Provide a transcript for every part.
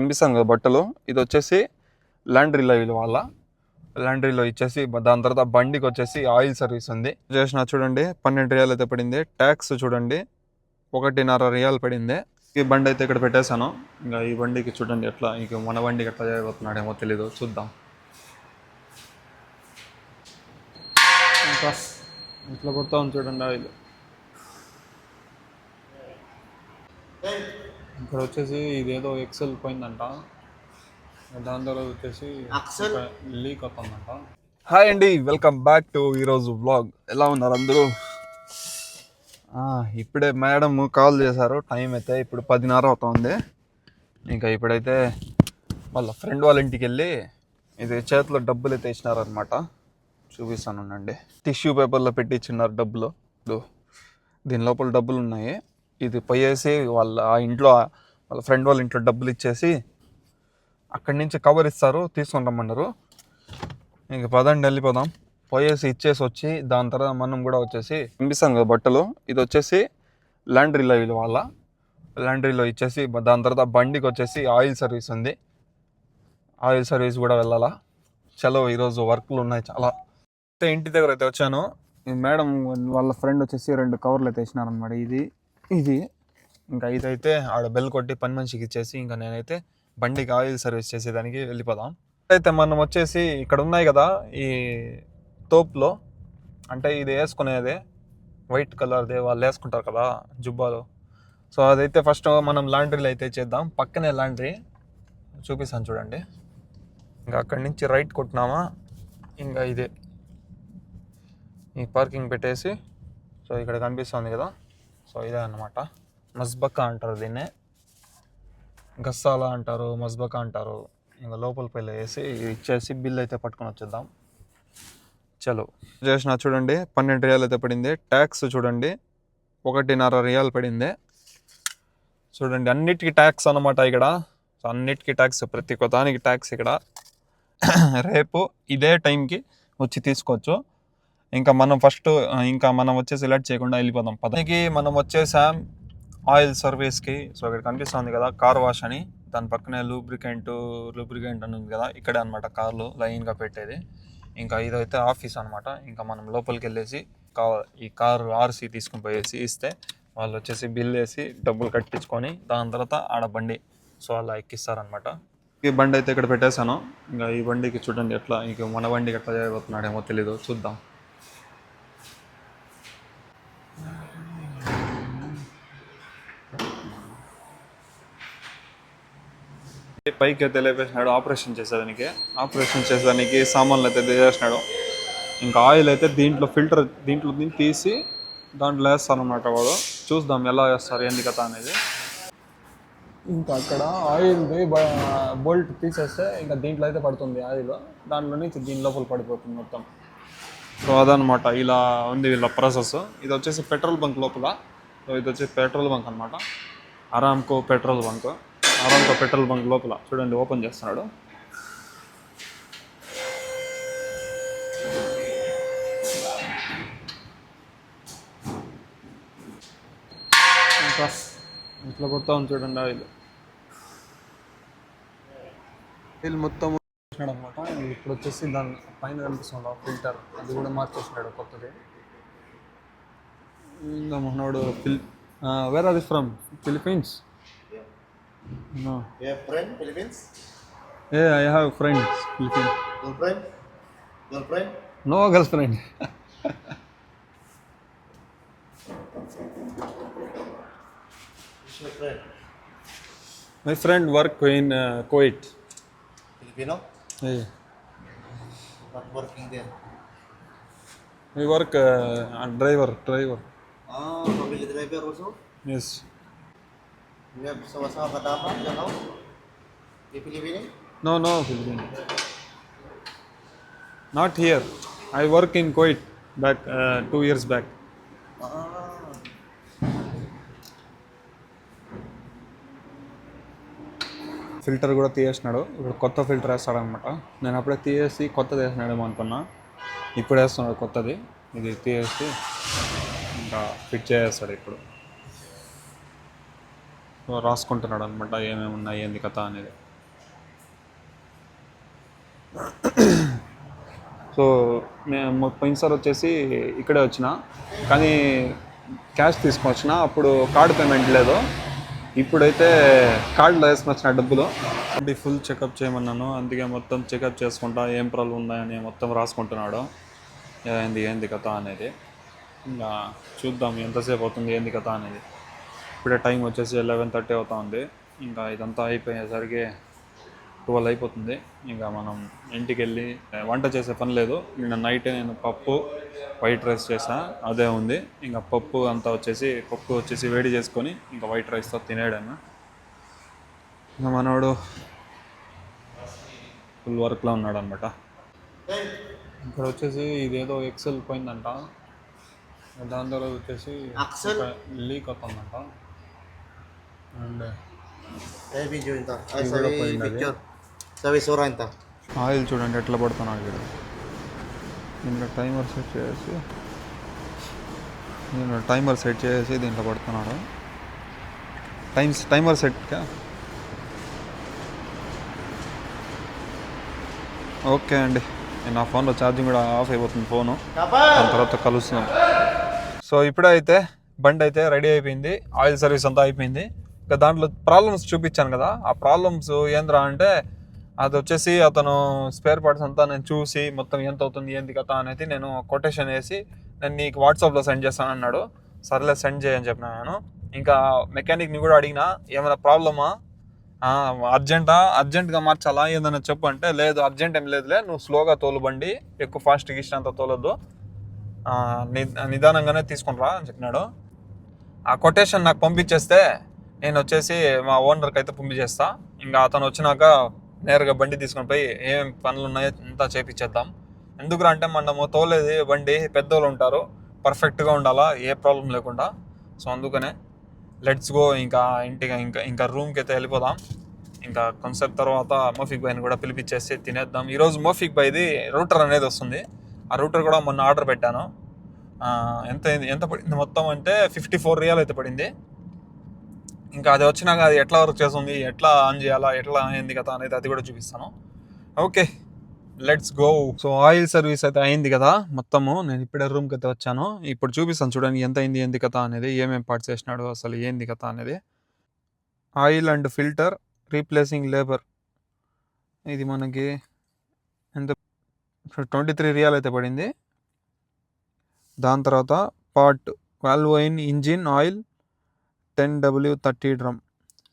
కనిపిస్తాను కదా బట్టలు, ఇది వచ్చేసి లాండ్రీలో వాళ్ళ లాండ్రీలో ఇచ్చేసి దాని తర్వాత బండికి వచ్చేసి ఆయిల్ సర్వీస్ ఉంది. చేసిన చూడండి 12 రియాలు అయితే పడింది. ట్యాక్స్ చూడండి 1.5 రియాలు పడింది. ఈ బండి అయితే ఇక్కడ పెట్టేశాను. ఇంకా ఈ బండికి చూడండి ఎట్లా, ఇంక మన బండికి ఎట్లా చేయబోతున్నాడేమో తెలీదు, చూద్దాం. ఇంకా ఇట్లా కొడతా ఉంది చూడండి ఆయిల్. ఇక్కడ వచ్చేసి ఇదేదో ఎక్సెల్ పోయిందంట, దాని తర్వాత వచ్చేసి లీక్ అవుతుందంట. హాయ్ అండి, వెల్కమ్ బ్యాక్ టు ఈరోజు వ్లాగ్. ఎలా ఉన్నారు అందరూ? ఇప్పుడే మేడం కాల్ చేశారు. టైం అయితే ఇప్పుడు 10:30 అవుతుంది. ఇంకా ఇప్పుడైతే వాళ్ళ ఫ్రెండ్ వాళ్ళ ఇంటికి వెళ్ళి ఇది చేతిలో డబ్బులు అయితే ఇచ్చినారనమాట. చూపిస్తాను అండి. టిష్యూ పేపర్లో పెట్టి ఇచ్చినారు డబ్బులు. దీని లోపల డబ్బులు ఉన్నాయి. ఇది పోయేసి వాళ్ళ ఫ్రెండ్ వాళ్ళ ఇంట్లో డబ్బులు ఇచ్చేసి అక్కడి నుంచి కవర్ ఇస్తారు, తీసుకొని రమ్మన్నారు. ఇంక పదండి వెళ్ళిపోదాం. పోయేసి ఇచ్చేసి వచ్చి దాని తర్వాత మనం కూడా వచ్చేసి కనిపిస్తాను కదా బట్టలు, ఇది వచ్చేసి లాండ్రీలో వాళ్ళ లాండ్రీలో ఇచ్చేసి దాని తర్వాత బండికి వచ్చేసి ఆయిల్ సర్వీస్ ఉంది. ఆయిల్ సర్వీస్ కూడా వెళ్ళాలా. చలో ఈరోజు వర్క్లు ఉన్నాయి చాలా. ఇంటి దగ్గర అయితే వచ్చాను. మేడం వాళ్ళ ఫ్రెండ్ వచ్చేసి 2 కవర్లు అయితే వేసినారనమాట. ఇది ఇంకా ఇదైతే ఆడ బెల్ కొట్టి పని మనిషికి ఇచ్చేసి ఇంకా నేనైతే బండికి ఆయిల్ సర్వీస్ చేసేదానికి వెళ్ళిపోదాం. అయితే మనం వచ్చేసి ఇక్కడ ఉన్నాయి కదా ఈ తోపులో, అంటే ఇది వేసుకునేదే వైట్ కలర్దే వాళ్ళు వేసుకుంటారు కదా జుబ్బాలు. సో అదైతే ఫస్ట్ మనం లాండ్రీలో అయితే చేద్దాం. పక్కనే లాండ్రీ చూపిస్తాను చూడండి. ఇంకా అక్కడి నుంచి రైట్ కొట్టినామా, ఇంకా ఇదే ఈ పార్కింగ్ పెట్టేసి, సో ఇక్కడ కనిపిస్తుంది కదా, సో ఇదే అన్నమాట. మస్బకా అంటారు దీన్నే, గస్సాలా అంటారు, మస్బకా అంటారు. ఇంకా లోపల పెళ్ళి వేసి ఇచ్చేసి బిల్ అయితే పట్టుకొని వచ్చేద్దాం. చలో చేసిన చూడండి 12 రియాలు అయితే పడింది. ట్యాక్స్ చూడండి 1.5 రియాలు పడింది. చూడండి అన్నిటికీ ట్యాక్స్ అనమాట ఇక్కడ. సో అన్నిటికీ ట్యాక్స్, ప్రతి కొత్తానికి ట్యాక్స్ ఇక్కడ. రేపు ఇదే టైంకి వచ్చి తీసుకోవచ్చు. ఇంకా మనం వచ్చేసి ఎలర్ట్ చేయకుండా వెళ్ళిపోదాం. పదానికి మనం వచ్చేసాం ఆయిల్ సర్వీస్కి. సో ఇక్కడ కనిపిస్తుంది కదా కార్ వాష్ అని, దాని పక్కనే లూబ్రికెంట్ అని ఉంది కదా, ఇక్కడే అనమాట కార్లు లైన్గా పెట్టేది. ఇంకా ఇదైతే ఆఫీస్ అనమాట. ఇంకా మనం లోపలికి వెళ్ళేసి ఈ కారు ఆర్సీ తీసుకుని పోయేసి ఇస్తే వాళ్ళు వచ్చేసి బిల్ వేసి డబ్బులు కట్టించుకొని దాని తర్వాత ఆడ బండి సో అలా ఎక్కిస్తారనమాట. ఈ బండి అయితే ఇక్కడ పెట్టేశాను. ఇంకా ఈ బండికి చూడండి ఎట్లా, ఇంక మన బండికి ఎట్లా చేయబోతున్నాడేమో తెలీదు, చూద్దాం. పైకి అయితే లేపేసినాడు ఆపరేషన్ చేసేదానికి సామాన్లు అయితే చేసినాడు. ఇంకా ఆయిల్ అయితే దీంట్లో తీసి దాంట్లో వేస్తారనమాట వాడు. చూద్దాం ఎలా వేస్తారు ఏంది కథ అనేది. ఇంకా అక్కడ ఆయిల్ది బోల్ట్ తీసేస్తే ఇంకా దీంట్లో అయితే పడుతుంది ఆయిల్, దాంట్లో నుంచి దీని లోపల పడిపోతుంది మొత్తం. సో అదనమాట, ఇలా ఉంది వీళ్ళ ప్రాసెస్. ఇది వచ్చేసి పెట్రోల్ బంక్ లోపల. సో ఇది వచ్చి పెట్రోల్ బంక్ అనమాట, అరామ్కో పెట్రోల్ బంక్ లోపల చూడండి ఓపెన్ చేస్తున్నాడు. ఇంకా ఇట్లా కొడతా ఉంది చూడండి ఆయిల్ మొత్తం చేసినాడు అనమాట. ఇప్పుడు వచ్చేసి దాని పైన కనిపిస్తుంది ఫిల్టర్, అది కూడా మార్చేసినాడు కొత్తది. ఇంకా మనోడు where are you from? Philippines? No. You have friend Philippines? Yeah, I have friends Philippines. Girlfriend? No girlfriend. Who's your friend? My friend work in Kuwait. Filipino? Yeah. Not working there. I work driver. Family driver also? Yes. You have sama-sama katama in the house? The Filipino? No, Philippines. Not here. I work in Kuwait back 2 years back. Filter కూడా తీసేసినాడు. ఇప్పుడు కొత్త filter వేస్తాడనమాట. నేను అప్పుడే తీసేసి కొత్తది వేసినాడేమో అనుకున్నా, ఇప్పుడు వేస్తున్నాడు కొత్తది. ఇది తీసేసి ఇంకా ఫిట్ చేసేస్తాడు. ఇప్పుడు రాసుకుంటున్నాడు అనమాట ఏమేమి ఉన్నాయి ఏంది కథ అనేది. సో నేను పోయినసారి వచ్చేసి ఇక్కడే వచ్చిన, కానీ క్యాష్ తీసుకొని వచ్చిన, అప్పుడు కార్డు పేమెంట్ లేదు. ఇప్పుడైతే కార్డులో వేసుకొని వచ్చిన డబ్బులు. ఫుల్ చెకప్ చేయమన్నాను, అందుకే మొత్తం చెకప్ చేసుకుంటా ఏం ప్రాబ్లం ఉన్నాయని మొత్తం రాసుకుంటున్నాడు. ఏంది కథ అనేది. ఇంకా చూద్దాం ఎంతసేపు అవుతుంది ఏంది కథ అనేది. ఇప్పుడే టైం వచ్చేసి 11:30 అవుతా ఉంది. ఇంకా ఇదంతా అయిపోయేసరికి 12 అయిపోతుంది. ఇంకా మనం ఇంటికి వెళ్ళి వంట చేసే పని లేదు. నిన్న నైటే నేను పప్పు వైట్ రైస్ చేసా, అదే ఉంది. ఇంకా పప్పు వచ్చేసి వేడి చేసుకొని ఇంకా వైట్ రైస్తో తినేయడమే. ఇంకా మనోడు ఫుల్ వర్క్లో ఉన్నాడు అనమాట. ఇక్కడ వచ్చేసి ఇదేదో ఎక్సెల్ పోయిందంట, దాని తర్వాత వచ్చేసి లీక్ అవుతుందంట. అండ్ video ఇంత పిక్చర్ సవి సోరా ఇంత ఆయిల్ చూడండి ఎట్లా పడుతున్నాడు ఇక్కడ. దీంట్లో టైమర్ సెట్ చేసి దీంట్లో పడుతున్నాడు. టైమర్ సెట్గా ఓకే అండి. నా ఫోన్లో ఛార్జింగ్ కూడా ఆఫ్ అయిపోతుంది ఫోను, దాని తర్వాత కలుస్తున్నాం. సో ఇప్పుడే అయితే బండి అయితే రెడీ అయిపోయింది, ఆయిల్ సర్వీస్ అంతా అయిపోయింది. ఇంకా దాంట్లో ప్రాబ్లమ్స్ చూపించాను కదా, ఆ ప్రాబ్లమ్స్ ఏంద్రా అంటే అది వచ్చేసి అతను స్పేర్ పార్ట్స్ అంతా నేను చూసి మొత్తం ఎంత అవుతుంది ఏంది కదా అనేది నేను కొటేషన్ వేసి నేను నీకు వాట్సాప్లో సెండ్ చేస్తాను అన్నాడు. సర్లే సెండ్ చేయని చెప్పిన నేను. ఇంకా మెకానిక్ని కూడా అడిగినా ఏమైనా ప్రాబ్లమా, అర్జెంట్గా మార్చాలా ఏదైనా చెప్పు అంటే, లేదు అర్జెంట్ ఏం లేదులే, నువ్వు స్లోగా తోలు బండి, ఎక్కువ ఫాస్ట్గా ఇష్టంతా తోలొద్దు, నిదానంగానే తీసుకునిరా అని చెప్పినాడు. ఆ కొటేషన్ నాకు పంపించేస్తే నేను వచ్చేసి మా ఓనర్కి అయితే పంపించేస్తా. ఇంకా అతను వచ్చినాక నేరుగా బండి తీసుకొని పోయి ఏం పనులు ఉన్నాయో అంతా చేపించేద్దాం. ఎందుకురా అంటే మనము తోలేది బండి పెద్దోళ్ళు ఉంటారు, పర్ఫెక్ట్గా ఉండాలా, ఏ ప్రాబ్లం లేకుండా. సో అందుకనే లెట్స్ గో. ఇంకా ఇంటికి ఇంకా రూమ్కి అయితే వెళ్ళిపోదాం. ఇంకా కొంతసేపు తర్వాత మోఫిక్ బైని కూడా పిలిపించేసి తినేద్దాం. ఈరోజు మోఫిక్ బైది రూటర్ అనేది వస్తుంది. ఆ రూటర్ కూడా మొన్న ఆర్డర్ పెట్టాను. ఎంత పడింది మొత్తం అంటే 54 రియాల్ అయితే పడింది. ఇంకా అది వచ్చినాక అది ఎట్లా వర్క్ చేస్తుంది, ఎట్లా ఆన్ చేయాలా, ఎట్లా అయింది కదా అనేది అది కూడా చూపిస్తాను. Okay let's go. So oil service అయితే అయింది కదా మొత్తము. నేను ఇప్పుడే రూమ్కి అయితే వచ్చాను. ఇప్పుడు చూపిస్తాను చూడండి ఎంత అయింది ఏంది కథ అనేది, ఏమేమి పార్ట్స్ వేసినాడు అసలు ఏంది కథ అనేది. Oil and filter replacing labour, ఇది మనకి ఎంత 23 రియాల్ అయితే పడింది. దాని తర్వాత part valve in engine oil 10W30 drum.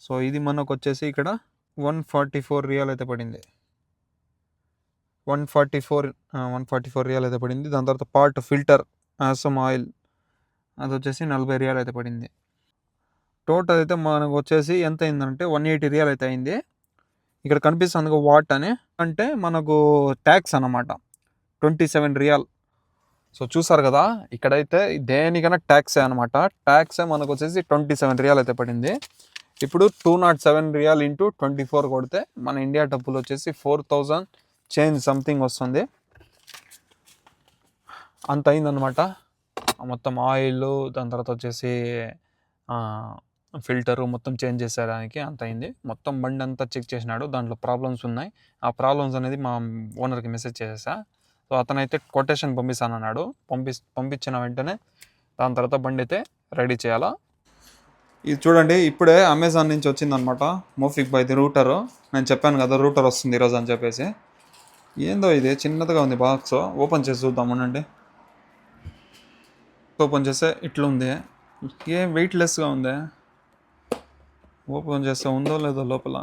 So ఇది మనకు వచ్చేసి ఇక్కడ 144 రియాల్ అయితే పడింది. 144 రియాల్ అయితే పడింది. దాని తర్వాత పార్ట్ ఫిల్టర్ ఆసమ్ ఆయిల్, అది వచ్చేసి 40 రియాల్ అయితే పడింది. టోటల్ అయితే మనకు వచ్చేసి ఎంత అయిందంటే 180 రియాల్ అయితే అయింది. ఇక్కడ కనిపిస్తుంది వాట్ అని, అంటే మనకు ట్యాక్స్ అన్నమాట 27 రియాల్. సో చూసారు కదా, ఇక్కడైతే దేనికైనా ట్యాక్సే అనమాట. ట్యాక్సే మనకు వచ్చేసి 27 రియాల్ అయితే పడింది. ఇప్పుడు 207 రియాల్ ఇంటూ 24 కొడితే మన ఇండియా డబ్బులు వచ్చేసి 4000 చేంజ్ సంథింగ్ వస్తుంది. అంత అయిందనమాట మొత్తం ఆయిల్, దాని తర్వాత వచ్చేసి ఫిల్టరు మొత్తం చేంజ్ చేసేదానికి అంత అయింది. మొత్తం బండి అంతా చెక్ చేసినాడు, దాంట్లో ప్రాబ్లమ్స్ ఉన్నాయి. ఆ ప్రాబ్లమ్స్ అనేది మా ఓనర్కి మెసేజ్ చేసేసా. సో అతనైతే కొటేషన్ పంపిస్తానన్నాడు. పంపించిన వెంటనే దాని తర్వాత బండి అయితే రెడీ చేయాలా. ఇది చూడండి ఇప్పుడే అమెజాన్ నుంచి వచ్చిందనమాట మోఫిక్ బైది రూటరు. నేను చెప్పాను కదా రూటర్ వస్తుంది ఈరోజు అని చెప్పేసి. ఏందో ఇది చిన్నదిగా ఉంది బాక్స్, ఓపెన్ చేసి చూద్దాం అనండి. ఓపెన్ చేస్తే ఇట్లుంది, ఏం వెయిట్లెస్గా ఉంది. ఓపెన్ చేస్తే ఉందో లేదో లోపల.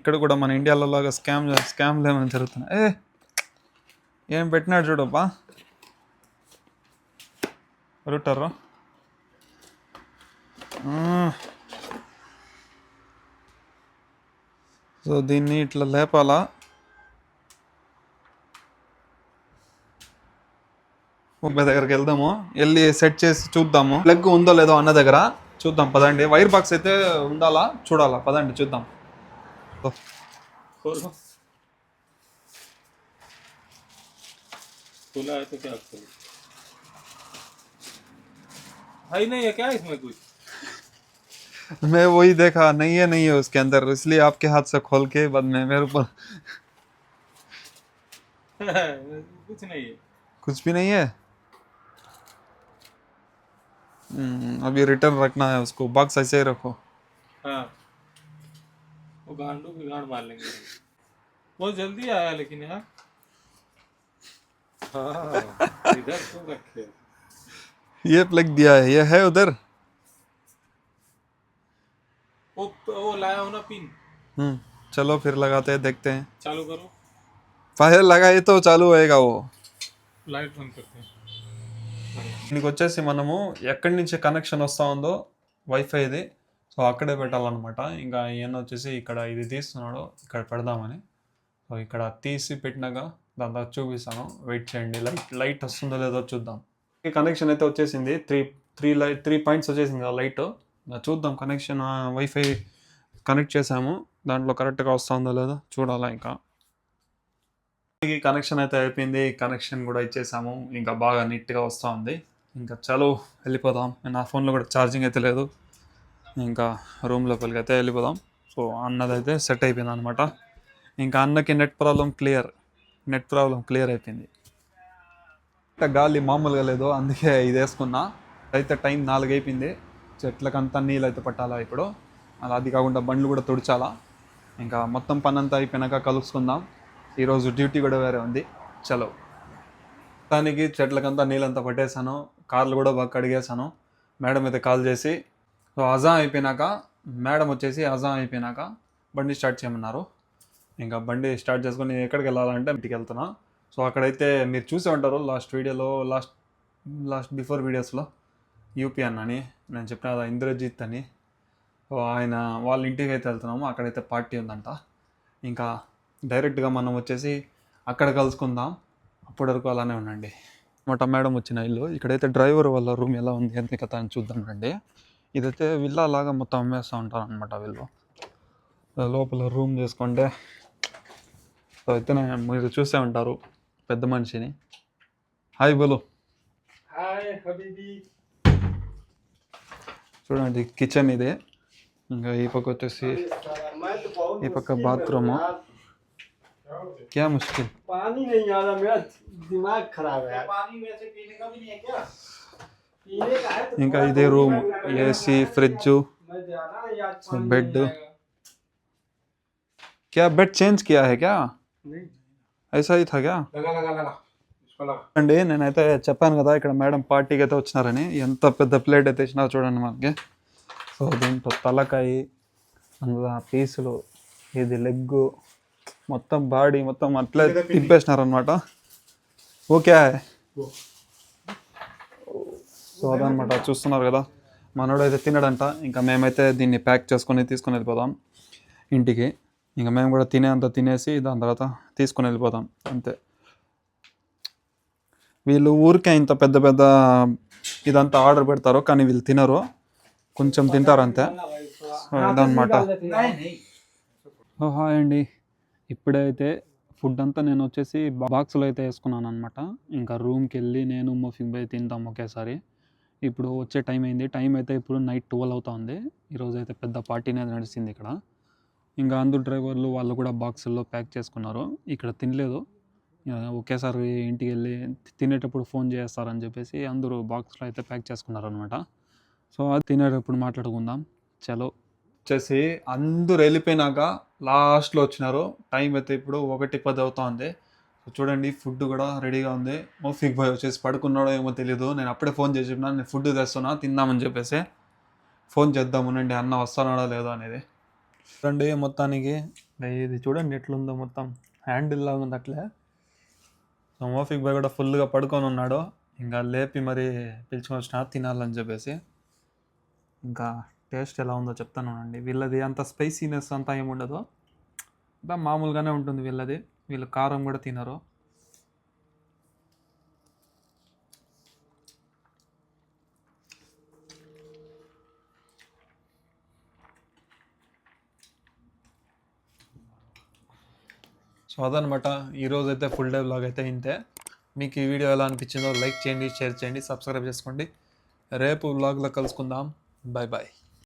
ఇక్కడ కూడా మన ఇండియాలో లాగా స్కామ్లు ఏమైనా జరుగుతున్నాయి. ఏం పెట్టినాడు చూడబ్బా రూటరు. సో దీన్ని ఇట్లా లేపాలా. ముప్పై దగ్గరికి వెళ్దాము, వెళ్ళి సెట్ చేసి చూద్దాము ప్లగ్ ఉందో లేదో అన్న దగ్గర చూద్దాం. పదండి, వైర్ బాక్స్ అయితే ఉండాలా చూడాలా, పదండి చూద్దాం. खुला है तो क्या करूं? भाई नहीं है क्या इसमें कुछ? मैं वही देखा नहीं है उसके अंदर, इसलिए आपके हाथ से खोल के बाद में मेरे ऊपर कुछ नहीं है। कुछ भी नहीं है। अभी रिटर्न रखना है उसको, बॉक्स ऐसे ही रखो। हाँ, वो गांडू की गांड मार लेंगे। बहुत जल्दी आया लेकिन यार। हाँ, इधर क्यों रखे? ये प्लग दिया है, ये है उधर। वो लाया हो ना पिन। चलो फिर लगाते हैं, देखते हैं। चालू करो, फायर लगाए तो चालू होएगा वो। लाइट बंद करते हैं। దీనికి వచ్చేసి మనము ఎక్కడి నుంచి కనెక్షన్ వస్తూ ఉందో వైఫైది, సో అక్కడే పెట్టాలన్నమాట. ఇంకా ఈయన వచ్చేసి ఇక్కడ ఇది తీస్తున్నాడు, ఇక్కడ పెడదామని. సో ఇక్కడ తీసి పెట్టినాక దాని తర్వాత చూపిస్తాను, వెయిట్ చేయండి. లైట్ వస్తుందో లేదో చూద్దాం. కనెక్షన్ అయితే వచ్చేసింది, త్రీ పాయింట్స్ వచ్చేసింది ఆ లైట్. చూద్దాం కనెక్షన్, వైఫై కనెక్ట్ చేసాము, దాంట్లో కరెక్ట్గా వస్తుందో లేదో చూడాలా. ఇంకా కనెక్షన్ అయితే అయిపోయింది, కనెక్షన్ కూడా ఇచ్చేసాము, ఇంకా బాగా నీట్గా వస్తూ ఉంది. ఇంకా చలో వెళ్ళిపోదాం. నా ఫోన్లో కూడా ఛార్జింగ్ అయితే లేదు, ఇంకా రూమ్ లోపలికి అయితే వెళ్ళిపోదాం. సో అన్నదైతే సెట్ అయిపోయింది అనమాట. ఇంకా అన్నకి నెట్ ప్రాబ్లం క్లియర్ అయిపోయింది. గాలి మామూలుగా లేదు, అందుకే ఇది వేసుకున్నా. అయితే టైం 4 అయిపోయింది, చెట్లకంతా నీళ్ళు అయితే పట్టాలా ఇప్పుడు. అలా అది కాకుండా బండ్లు కూడా తుడిచాలా. ఇంకా మొత్తం పని అంతా అయిపోయినాక కలుసుకుందాం. ఈరోజు డ్యూటీ కూడా వేరే ఉంది. చలో. దానికి చెట్లకంతా నీళ్ళంతా పట్టేశాను, కార్లు కూడా బాగా కడిగేశాను. మేడం అయితే కాల్ చేసి, సో మేడం వచ్చేసి అజాం అయిపోయినాక బండి స్టార్ట్ చేయమన్నారు. ఇంకా బండి స్టార్ట్ చేసుకొని ఎక్కడికి వెళ్ళాలంటే ఇంటికి వెళ్తున్నా. సో అక్కడైతే మీరు చూసే ఉంటారు లాస్ట్ బిఫోర్ వీడియోస్లో యూపీ అన్నని నేను చెప్పిన కదా, ఇంద్రజిత్ అని. సో ఆయన వాళ్ళ ఇంటికి అయితే వెళ్తున్నాము, అక్కడైతే పార్టీ ఉందంట. ఇంకా డైరెక్ట్గా మనం వచ్చేసి అక్కడ కలుసుకుందాం, అప్పటి వరకు అలానే ఉండండి. మేడం వచ్చిన ఇల్లు, ఇక్కడైతే డ్రైవర్ వాళ్ళ రూమ్ ఎలా ఉంది ఎంత కథ అని చూద్దాం రండి. ఇదైతే విల్లా లాగా మొత్తం అమ్మేస్తూ ఉంటారు అనమాట వీళ్ళు. లోపల రూమ్ చేసుకుంటే, సో అయితే మీరు చూసే ఉంటారు పెద్ద మనిషిని. హాయ్ బోలు. Hi habibi. చూడండి కిచెన్ ఇదే. ఇంకా ఈ పక్క వచ్చేసి ఈ పక్క బాత్రూము. क्या मुश्किल, पानी नहीं आ रहा, मेरा दिमाग खराब है। पानी में से पीने का भी नहीं है क्या? पीने का है तो ఇంకా ఇదే రూమ్, ఏసీ, ఫ్రిడ్జ్, मैं जाना या बेड। क्या बेड चेंज किया है क्या? नहीं ऐसा ही था क्या? लगा इसको लगा. అండి నేనైతే చెప్పాను కదా ఇక్కడ మేడం పార్టీకి అయితే వచ్చినారని. ఎంత పెద్ద ప్లేట్ అయితే ఇచ్చినారో చూడండి మనకి. సో దీంట్లో తలకాయ, అందులో పీసులు, ఇది లెగ్గు, మొత్తం బాడీ మొత్తం అట్లే తిప్పేసినారనమాట. ఓకే. సో అదనమాట చూస్తున్నారు కదా, మనోడు అయితే తినడంట. ఇంకా మేమైతే దీన్ని ప్యాక్ చేసుకొని తీసుకొని వెళ్ళిపోదాం ఇంటికి. ఇంకా మేము కూడా తినేసి దాని తర్వాత తీసుకొని వెళ్ళిపోతాం అంతే. వీళ్ళు ఊరికే ఇంత పెద్ద ఇదంతా ఆర్డర్ పెడతారు, కానీ వీళ్ళు తినరు, కొంచెం తింటారు అంతే. ఇదన్నమాట. హాయ్ అండి. ఇప్పుడైతే ఫుడ్ అంతా నేను వచ్చేసి బాక్స్లో అయితే వేసుకున్నాను అనమాట. ఇంకా రూమ్కి వెళ్ళి నేను మోఫిక్ బాయ్ తింటాం ఒకేసారి. ఇప్పుడు వచ్చే టైం అయింది, టైం అయితే ఇప్పుడు నైట్ 12 అవుతుంది. ఈరోజు అయితే పెద్ద పార్టీనే నడిచింది ఇక్కడ. ఇంకా అందరు డ్రైవర్లు వాళ్ళు కూడా బాక్సుల్లో ప్యాక్ చేసుకున్నారు. ఇక్కడ తినలేదు, ఒకేసారి ఇంటికి వెళ్ళి తినేటప్పుడు ఫోన్ చేస్తారని చెప్పేసి అందరూ బాక్స్లో అయితే ప్యాక్ చేసుకున్నారు అనమాట. సో అది తినేటప్పుడు మాట్లాడుకుందాం. చలో. వచ్చేసి అందరూ వెళ్ళిపోయినాక లాస్ట్లో వచ్చినారు. టైం అయితే ఇప్పుడు 1:10 అవుతుంది. సో చూడండి ఫుడ్ కూడా రెడీగా ఉంది. మోఫిక్ బాయ్ వచ్చేసి పడుకున్నాడో ఏమో తెలియదు. నేను అప్పుడే ఫోన్ చేసి చెప్పినా, నేను ఫుడ్ తెస్తున్నా తిందామని చెప్పేసి. ఫోన్ చేద్దామనండి అన్న వస్తున్నాడో లేదో అనేది. చూడండి మొత్తానికి ఇది చూడండి ఎట్లుందో, మొత్తం హ్యాండిల్ లాగా ఉంది అట్లే. సో మోఫిక్ బాయ్ కూడా ఫుల్గా పడుకొని ఉన్నాడు. ఇంకా లేపి మరి పిలుచుకొని వచ్చినా తినాలని చెప్పేసి. ఇంకా టేస్ట్ ఎలా ఉందో చెప్తానండి. వీళ్ళది అంత స్పైసీనెస్ అంతా ఏముండదు, మామూలుగానే ఉంటుంది వీళ్ళది. వీళ్ళు కారం కూడా తినరు. సో అదనమాట ఈరోజు అయితే ఫుల్ డే వ్లాగ్ అయితే ఇంతే. మీకు ఈ వీడియో ఎలా అనిపించిందో లైక్ చేయండి, షేర్ చేయండి, సబ్స్క్రైబ్ చేసుకోండి. రేపు వ్లాగ్లో కలుసుకుందాం. Bye bye.